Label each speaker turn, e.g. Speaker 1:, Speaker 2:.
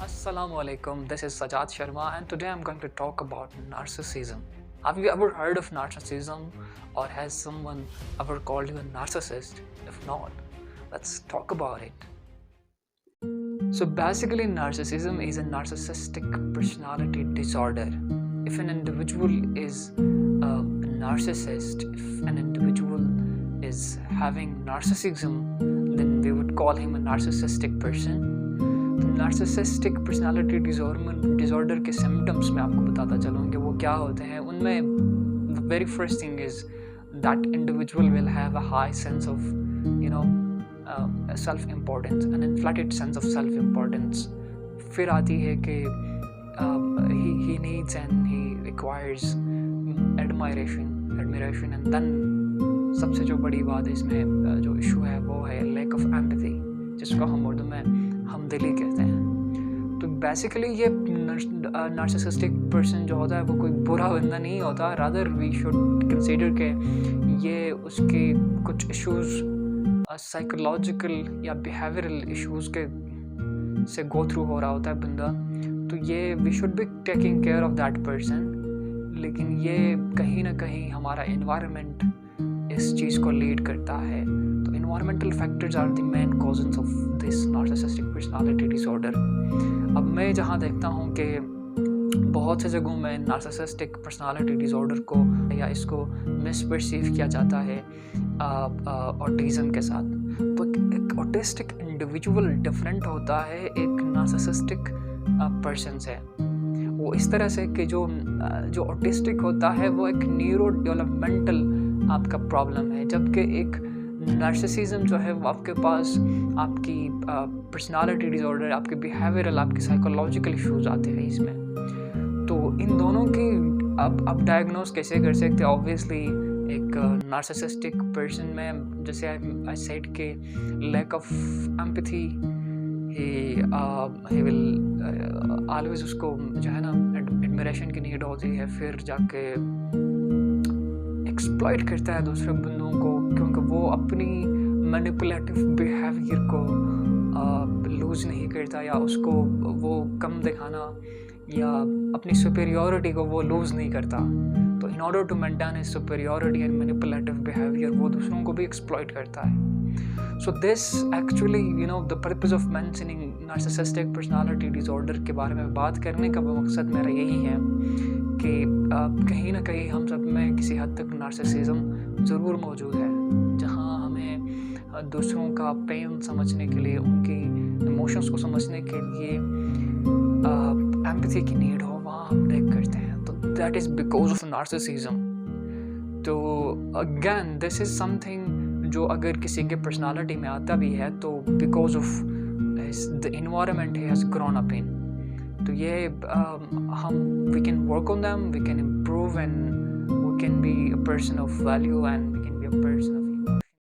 Speaker 1: Assalamu alaikum, this is Sajad Sharma, and today I'm going to talk about narcissism. Have you ever heard of narcissism, or has someone ever called you a narcissist? If not, let's talk about it. So basically, narcissism is a narcissistic personality disorder. If an individual is a narcissist, if an individual is having narcissism, then we would call him a narcissistic person. तो narcissistic personality disorder के symptoms मैं आपको बताता चलूँ कि वो क्या होते हैं. उनमें very first thing is that individual will have a high sense of self importance, an inflated sense of self importance. फिर आती है कि he needs and he requires admiration and then सबसे जो बड़ी बात है इसमें जो इशू है वो है लैक ऑफ एम्पैथी, जिसको हम उर्दू में हमदिली कहते हैं. तो बेसिकली ये नार्सिसिस्टिक पर्सन जो होता है वो कोई बुरा बंदा नहीं होता. रादर वी शुड कंसीडर के ये उसके कुछ इश्यूज़ साइकोलॉजिकल या बिहेवियरल इश्यूज़ के से गो थ्रू हो रहा होता है बंदा. तो ये we should be taking care of that person. लेकिन ये कहीं ना कहीं हमारा एनवायरनमेंट इस चीज़ को लीड करता है. तो environmental factors are the main causes of this narcissistic personality disorder. अब मैं जहाँ देखता हूँ कि बहुत से जगहों में narcissistic personality disorder को या इसको मिसपर्सीव किया जाता है ऑटिज़म के साथ. तो एक ऑटिस्टिक इंडिविजुअल डिफरेंट होता है एक narcissistic पर्सन से. वो इस तरह से कि जो ऑटिस्टिक होता है वो एक न्यूरो डेवलपमेंटल आपका प्रॉब्लम है, जबकि एक नार्सिसिज्म जो है वो आपके पास आपकी पर्सनालिटी डिसऑर्डर, आपके बिहेवियरल, आपके साइकोलॉजिकल इश्यूज आते हैं इसमें. तो इन दोनों की अब डायग्नोस कैसे कर सकते हैं? ऑब्वियसली एक नार्सिसिस्टिक पर्सन में जैसे आई सेड के lack of empathy, he will always उसको जो है ना एडमिरेशन की नीड होती है. फिर जाके एक्सप्लॉइट करता है दूसरे बंदों को, क्योंकि वो अपनी मैनिपुलेटिव बिहेवियर को लूज़ नहीं करता या उसको वो कम दिखाना या अपनी सुपीरियॉरिटी को वो लूज़ नहीं करता. तो in order to maintain his superiority and manipulative behaviour वो दूसरों को भी एक्सप्लॉइट करता है. So this actually the purpose of mentioning narcissistic personality disorder के बारे में बात करने का मकसद मेरा यही है कि कहीं ना कहीं हम सब में किसी हद तक नार्सिसिज्म ज़रूर मौजूद है. जहाँ हमें दूसरों का पेन समझने के लिए, उनकी इमोशंस को समझने के लिए एम्पैथी की नीड हो, वहाँ हम लैक करते हैं. तो that is because of narcissism. तो अगेन दिस इज़ समथिंग जो अगर किसी के पर्सनालिटी में आता भी है तो because of the environment he has grown up in. तो ये हम we can work on them, we can improve and we can be a person of value and we can be a person